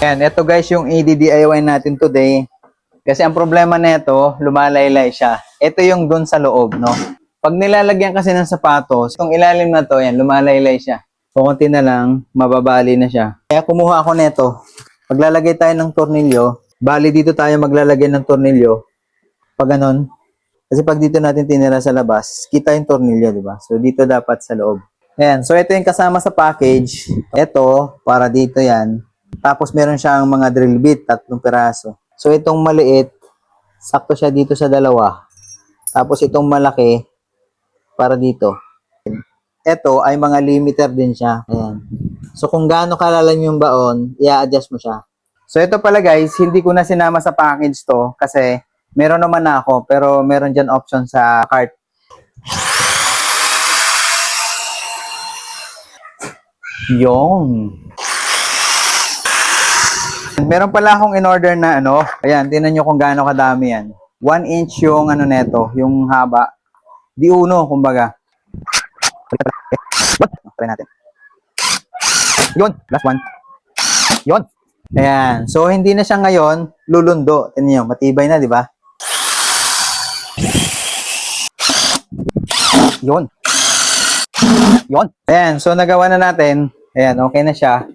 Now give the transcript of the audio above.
Ayan, ito guys yung i-DIY natin today. Kasi ang problema nito, lumalaylay siya. Ito yung dun sa loob, no? Pag nilalagyan kasi ng sapatos, itong ilalim na to, yan, lumalaylay siya. Kukunti na lang, mababali na siya. Kaya kumuha ako nito. Paglalagay tayo ng tornilyo, bali dito tayo maglalagay ng tornilyo. Pag ganon. Kasi pag dito natin tinira sa labas, kita yung tornilyo, di ba? So dito dapat sa loob. Ayan, so ito yung kasama sa package. Ito, para dito yan. Tapos meron siyang mga drill bit, 3 piraso. So itong maliit, sakto siya dito sa dalawa. Tapos itong malaki, para dito. Ito ay mga limiter din siya. Ayan. So kung gaano kalalim yung baon, i-adjust mo siya. So ito pala guys, hindi ko na sinama sa package to kasi meron naman na ako pero meron dyan option sa cart. Yung. Meron pala akong in-order na ano. Ayan, tingnan nyo kung gaano kadami yan. 1 inch yung ano neto, yung haba. Di uno, kumbaga. Try natin. Yun, last one. Yun. Ayan. So, hindi na siya ngayon lulundo. Tingnan nyo, matibay na, di ba? Yun. Yun. Ayan. So, nagawa na natin. Ayan, okay na siya.